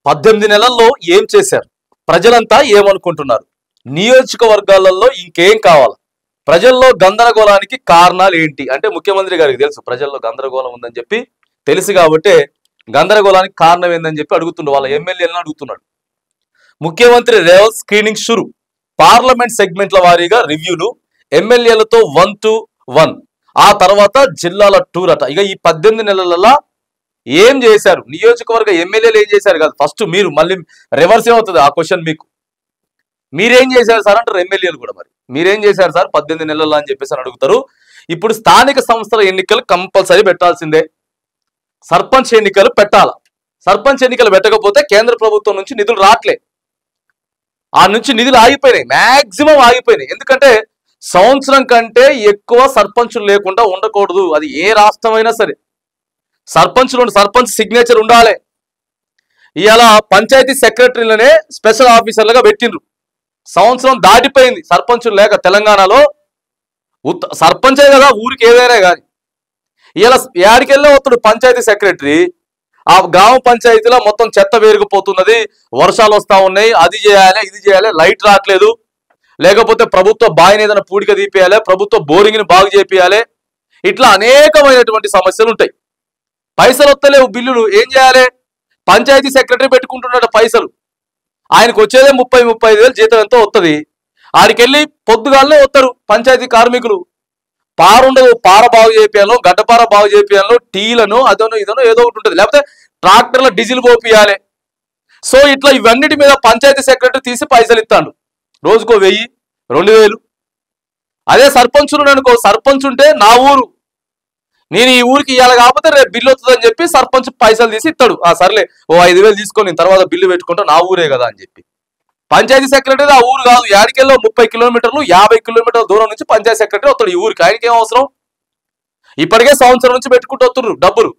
18 నెలల్లో ఏం చేశారు? ప్రజలంతా ఏమనుకుంటున్నారు? నియోజకవర్గాలలో ఇంకేం కావాలి? ప్రజల్లో గందరగోళానికి కారణాలు ఏంటి అంటే ముఖ్యమంత్రి గారికి తెలుసు ప్రజల్లో గందరగోళం ఉందని చెప్పి తెలుసు కాబట్టి గందరగోళానికి కారణం ఏందని చెప్పి అడుగుతున్నాడు, వాళ్ళ ఎమ్మెల్యేలను అడుగుతున్నాడు. ముఖ్యమంత్రి రేవంత్ స్క్రీనింగ్ షురు, పార్లమెంట్ సెగ్మెంట్ల వారీగా రివ్యూలు, ఎమ్మెల్యేలతో 1 to 1, ఆ తర్వాత జిల్లాల టూర్ అట. ఇక ఈ 18 నెలలలో ఏం చేశారు? నియోజకవర్గ ఎమ్మెల్యేలు ఏం చేశారు కాదు, ఫస్ట్ మీరు మళ్ళీ రివర్స్ ఏమవుతుంది ఆ క్వశ్చన్ మీకు. మీరేం చేశారు సార్ అంటారు ఎమ్మెల్యేలు కూడా. మరి మీరేం చేశారు సార్ 18 నెలల్లో అని చెప్పేసి అని అడుగుతారు. ఇప్పుడు స్థానిక సంస్థల ఎన్నికలు కంపల్సరీ పెట్టాల్సిందే, సర్పంచ్ ఎన్నికలు పెట్టాలా. సర్పంచ్ ఎన్నికలు పెట్టకపోతే కేంద్ర ప్రభుత్వం నుంచి నిధులు రావట్లే, ఆ నుంచి నిధులు ఆగిపోయినాయి, మ్యాక్సిమం ఆగిపోయినాయి. ఎందుకంటే సంవత్సరం కంటే ఎక్కువ సర్పంచులు లేకుండా ఉండకూడదు, అది ఏ రాష్ట్రమైనా సరే. సర్పంచ్ సిగ్నేచర్ ఉండాలి. ఇవాళ పంచాయతీ సెక్రటరీలనే స్పెషల్ ఆఫీసర్లుగా పెట్టిండ్రు. సంవత్సరం దాటిపోయింది సర్పంచులు లేక తెలంగాణలో. సర్పంచే కదా ఊరికి ఏదైనా కానీ. ఇలా ఏడికెళ్ళే వస్తాడు పంచాయతీ సెక్రటరీ, ఆ గ్రామ పంచాయతీలో మొత్తం చెత్త వేరుకుపోతున్నది, వర్షాలు వస్తా ఉన్నాయి, అది చేయాలి ఇది చేయాలి, లైట్ రావట్లేదు, లేకపోతే ప్రభుత్వ బావిని ఏదైనా పూడిక తీపియాలి, ప్రభుత్వ బోరింగ్ని బాగు చేపియాలి, ఇట్లా అనేకమైనటువంటి సమస్యలు ఉంటాయి. పైసలు వస్తలేవు, బిల్లులు ఏం చేయాలి? పంచాయతీ సెక్రటరీ పెట్టుకుంటున్నాడు పైసలు, ఆయనకు వచ్చేదే 30-35 వేలు జీతం ఎంతో వస్తుంది. ఆడికెళ్ళి పొద్దుగాలనే వస్తారు పంచాయతీ కార్మికులు, పారుండదు, పార బాగు చేపియాలో, గడ్డపార బాగు చేపియాలో, టీలను అదనో ఇదనో ఏదో ఒకటి ఉంటుంది, లేకపోతే ట్రాక్టర్ల డీజిల్ పోపియాలి. సో ఇట్లా ఇవన్నిటి మీద పంచాయతీ సెక్రటరీ తీసి పైసలు ఇస్తాడు, రోజుకో 1000-2000. అదే సర్పంచులు అనుకో, సర్పంచ్ ఉంటే నా ఊరు, నేను ఈ ఊరికి ఇవ్వాలి కాకపోతే రేపు బిల్లు వస్తుందని చెప్పి సర్పంచ్ పైసలు తీసి ఇస్తాడు. సర్లే ఓ 5000 తీసుకొని నేను తర్వాత బిల్లు పెట్టుకుంటా, నా ఊరే కదా అని చెప్పి. పంచాయతీ సెక్రటరీ ఆ ఊరు కాదు, యాడికెళ్ళో 30 కిలోమీటర్లు 50 కిలోమీటర్ల దూరం నుంచి పంచాయతీ సెక్రటరీ వస్తాడు ఈ ఊరికి. ఆయనకి ఏం అవసరం? ఇప్పటికే సంవత్సరం నుంచి పెట్టుకుంటూ వస్తున్నారు డబ్బులు.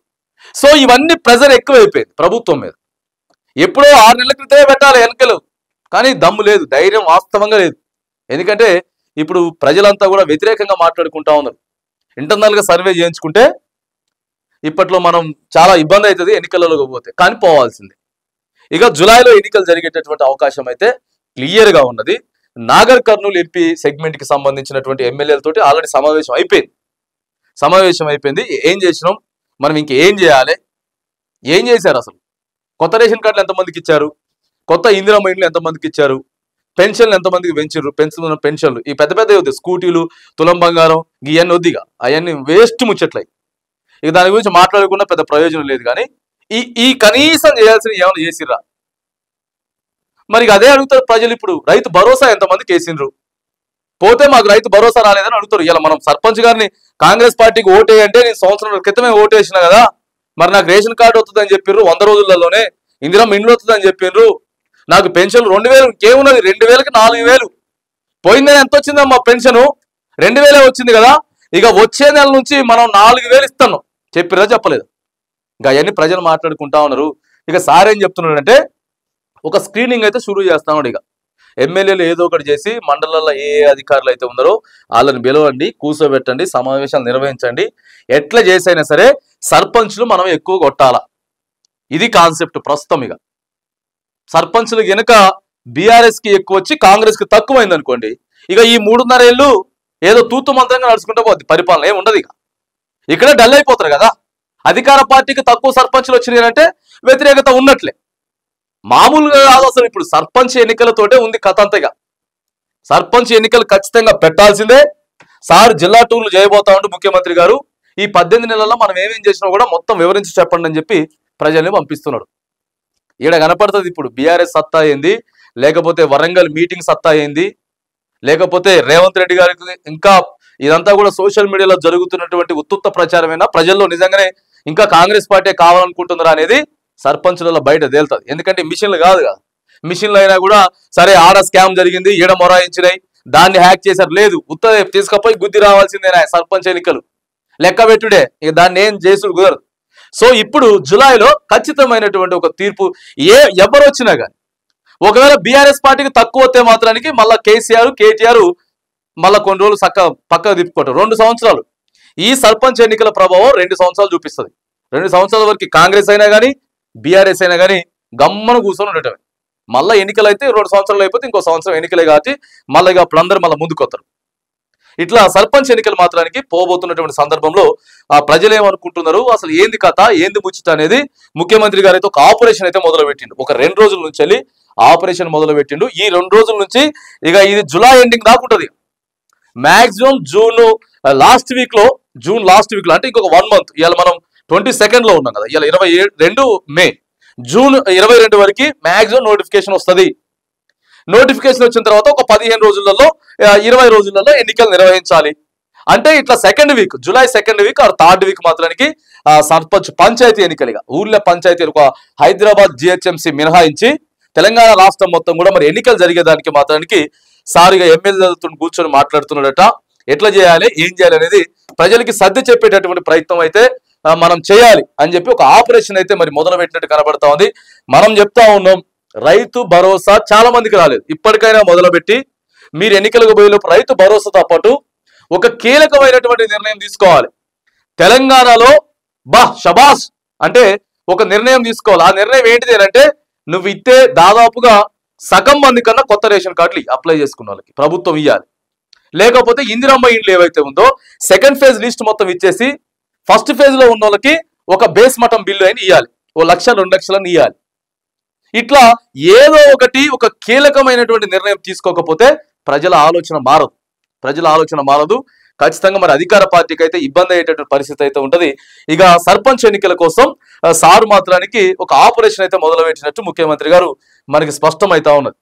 సో ఇవన్నీ ప్రెజర్ ఎక్కువైపోయింది ప్రభుత్వం మీద. ఎప్పుడో 6 నెలల క్రితమే పెట్టాలి ఎన్నికలు, కానీ దమ్ము లేదు, ధైర్యం వాస్తవంగా లేదు. ఎందుకంటే ఇప్పుడు ప్రజలంతా కూడా వ్యతిరేకంగా మాట్లాడుకుంటా ఉన్నారు. ఇంటర్నల్గా సర్వే చేయించుకుంటే ఇప్పట్లో మనం చాలా ఇబ్బంది అవుతుంది ఎన్నికలలో పోతే, కానీ పోవాల్సిందే. ఇక జూలైలో ఎన్నికలు జరిగేటటువంటి అవకాశం అయితే క్లియర్గా ఉన్నది. నాగర్ కర్నూలు ఎంపీ సెగ్మెంట్కి సంబంధించినటువంటి ఎమ్మెల్యేలతోటి ఆల్రెడీ సమావేశం అయిపోయింది. ఏం చేసినాం మనం, ఇంకేం చేయాలి, ఏం చేశారు అసలు, కొత్త రేషన్ కార్డులు ఎంతమందికి ఇచ్చారు, కొత్త ఇందిరమ్మ ఇండ్లు ఎంతమందికి ఇచ్చారు, పెన్షన్లు ఎంతమందికి పెంచారు, పెన్షన్లు ఈ పెద్ద వద్దు, స్కూటీలు, తులం బంగారం ఇవన్నీ వద్దిగా, అవన్నీ వేస్ట్ ముచ్చట్లయి. ఇక దాని గురించి మాట్లాడకుండా పెద్ద ప్రయోజనం లేదు. కానీ ఈ కనీసం చేయాల్సిన ఏమైనా చేసిర్రా? మరి అదే అడుగుతారు ప్రజలు. ఇప్పుడు రైతు భరోసా ఎంతమందికి వేసిండ్రు? పోతే మాకు రైతు భరోసా రాలేదని అడుగుతారు. ఇలా మనం సర్పంచ్ గారిని కాంగ్రెస్ పార్టీకి ఓటేయంటే నేను సంవత్సరాల క్రితమే ఓటేసిన కదా, మరి నాకు రేషన్ కార్డు వస్తుందని చెప్పిర్రు, 100 రోజులలోనే ఇందిరమ్మ ఇండ్లు వస్తుందని చెప్పిండ్రు, నాకు పెన్షన్ 2000, ఇంకేమున్నది 2000కి 4000. పోయిన నెల ఎంత వచ్చిందమ్మా పెన్షను? 2000 వచ్చింది కదా, ఇక వచ్చే నెల నుంచి మనం 4000 ఇస్తున్నాం. చెప్పిరా చెప్పలేదు? ఇంకా అవన్నీ ప్రజలు మాట్లాడుకుంటా ఉన్నారు. ఇక సార్ ఏం చెప్తున్నాడంటే ఒక స్క్రీనింగ్ అయితే షురూ చేస్తాడు. ఇక ఎమ్మెల్యేలు ఏదో ఒకటి చేసి మండలాల్లో ఏ అధికారులు అయితే ఉన్నారో వాళ్ళని పిలవండి, కూర్చోబెట్టండి, సమావేశాలు నిర్వహించండి, ఎట్లా చేసైనా సరే సర్పంచ్లు మనం ఎక్కువ కొట్టాలా, ఇది కాన్సెప్ట్ ప్రస్తుతం. ఇక సర్పంచ్లు గనక బీఆర్ఎస్కి ఎక్కువ వచ్చి కాంగ్రెస్కి తక్కువైంది అనుకోండి, ఇక ఈ 3.5 ఏళ్ళు ఏదో తూతు మంత్రంగా నడుచుకుంటూ పోద్ది, పరిపాలన ఏమి ఉండదు. ఇక్కడ డల్ అయిపోతారు కదా. అధికార పార్టీకి తక్కువ సర్పంచ్లు వచ్చినాయంటే వ్యతిరేకత ఉన్నట్లే, మామూలుగా కాదు అసలు. ఇప్పుడు సర్పంచ్ ఎన్నికలతోటే ఉంది కథ అంతగా. సర్పంచ్ ఎన్నికలు ఖచ్చితంగా పెట్టాల్సిందే. సార్ జిల్లా టూర్లు చేయబోతా ఉంటూ ముఖ్యమంత్రి గారు ఈ 18 నెలల్లో మనం ఏమేం చేసినా కూడా మొత్తం వివరించి చెప్పండి అని చెప్పి ప్రజల్ని పంపిస్తున్నాడు. ఈడ కనపడుతుంది ఇప్పుడు బీఆర్ఎస్ సత్తా ఏంది, లేకపోతే వరంగల్ మీటింగ్ సత్తా ఏంది, లేకపోతే రేవంత్ రెడ్డి గారికి ఇంకా ఇదంతా కూడా సోషల్ మీడియాలో జరుగుతున్నటువంటి ఉత్తుత్త ప్రచారమైనా ప్రజల్లో నిజంగానే ఇంకా కాంగ్రెస్ పార్టీ కావాలనుకుంటున్నారా అనేది సర్పంచులలో బయట తేలుతుంది. ఎందుకంటే మిషన్లు కాదు కదా, మిషన్లు అయినా కూడా సరే ఆడ స్కామ్ జరిగింది, ఈడ మొరాయించినాయి, దాన్ని హ్యాక్ చేశారు, లేదు ఉత్తరే తీసుకపోయి గుద్ది రావాల్సిందేనా సర్పంచ్ ఎన్నికలు లెక్క పెట్టుడే, ఇక దాన్ని ఏం చేసుడు కుదరదు. సో ఇప్పుడు జూలైలో ఖచ్చితమైనటువంటి ఒక తీర్పు ఎవరు వచ్చినా కానీ, ఒకవేళ బీఆర్ఎస్ పార్టీకి తక్కువ వస్తే మాత్రానికి మళ్ళీ కేటీఆర్ మళ్ళీ కొన్ని రోజులు పక్కకు తిప్పుకోవటం. 2 సంవత్సరాలు ఈ సర్పంచ్ ఎన్నికల ప్రభావం 2 సంవత్సరాలు చూపిస్తుంది. 2 సంవత్సరాల వరకు కాంగ్రెస్ అయినా కానీ బీఆర్ఎస్ అయినా కానీ గమ్మన కూర్చొని ఉండటమే. మళ్ళీ ఎన్నికలు అయితే 2 సంవత్సరాలు అయిపోతే ఇంకో సంవత్సరం ఎన్నికలే కాబట్టి మళ్ళీ ఇక అప్పుడందరూ మళ్ళీ ముందుకొస్తారు. ఇట్లా సర్పంచ్ ఎన్నికలు మాత్రానికి పోబోతున్నటువంటి సందర్భంలో ఆ ప్రజలు ఏమనుకుంటున్నారు, అసలు ఏంది కథ, ఏంది ముచ్చిత అనేది ముఖ్యమంత్రి గారు అయితే ఒక ఆపరేషన్ అయితే మొదలు పెట్టిండు. ఒక 2 రోజుల నుంచి వెళ్ళి ఆపరేషన్ మొదలు పెట్టిండు. ఈ 2 రోజుల నుంచి ఇక ఇది జూలై ఎండింగ్ దాకా ఉంటుంది. మాక్సిమం జూన్ లాస్ట్ వీక్ లో అంటే ఇంకొక 1 మంత్. ఇవాళ మనం 22 లో ఉన్నాం కదా, ఇవాళ 22 మే, జూన్ 22 వరకు మాక్సిమం నోటిఫికేషన్ వస్తుంది. నోటిఫికేషన్ వచ్చిన తర్వాత ఒక 15 రోజులలో 20 రోజులలో ఎన్నికలు నిర్వహించాలి. అంటే ఇట్లా July 2nd week or 3rd week మాత్రానికి సర్పంచ్ పంచాయతీ ఎన్నికలుగా ఊర్ల పంచాయతీ ఒక హైదరాబాద్ జిహెచ్ఎంసీ మినహాయించి తెలంగాణ రాష్ట్రం మొత్తం కూడా మరి ఎన్నికలు జరిగేదానికి మాత్రానికి సారిగా ఎమ్మెల్యేలతో కూర్చొని మాట్లాడుతున్నాడట. ఎట్లా చేయాలి, ఏం చేయాలి అనేది ప్రజలకి సర్ది చెప్పేటటువంటి ప్రయత్నం అయితే మనం చేయాలి అని చెప్పి ఒక ఆపరేషన్ అయితే మరి మొదలు పెట్టినట్టు కనబడతా ఉంది. మనం చెప్తా ఉన్నాం, రైతు భరోసా చాలా మందికి రాలేదు. ఇప్పటికైనా మొదలుపెట్టి మీరు ఎన్నికలకు పోయేలోపు రైతు భరోసాతో పాటు ఒక కీలకమైనటువంటి నిర్ణయం తీసుకోవాలి. తెలంగాణలో షబాష్ అంటే ఒక నిర్ణయం తీసుకోవాలి. ఆ నిర్ణయం ఏంటిది అంటే, నువ్వు ఇస్తే దాదాపుగా సగం మంది కన్నా కొత్త రేషన్ కార్డులు అప్లై చేసుకున్న వాళ్ళకి ప్రభుత్వం ఇవ్వాలి. లేకపోతే ఇందిరమ్మ ఇండ్లు ఏవైతే ఉందో 2nd ఫేజ్ లిస్ట్ మొత్తం ఇచ్చేసి 1st ఫేజ్ లో ఉన్న వాళ్ళకి ఒక బేస్ మఠం బిల్లు అయినా ఇవ్వాలి. 1 లక్ష 2 లక్షలని ఇవ్వాలి. ఇట్లా ఏదో ఒకటి ఒక కీలకమైనటువంటి నిర్ణయం తీసుకోకపోతే ప్రజల ఆలోచన మారదు. ఖచ్చితంగా మరి అధికార పార్టీకి అయితే ఇబ్బంది అయ్యేటటువంటి పరిస్థితి అయితే ఉంటది. ఇక సర్పంచ్ ఎన్నికల కోసం సారు మాత్రానికి ఒక ఆపరేషన్ అయితే మొదలుపెట్టినట్టు ముఖ్యమంత్రి గారు మనకి స్పష్టమైతా ఉన్నది.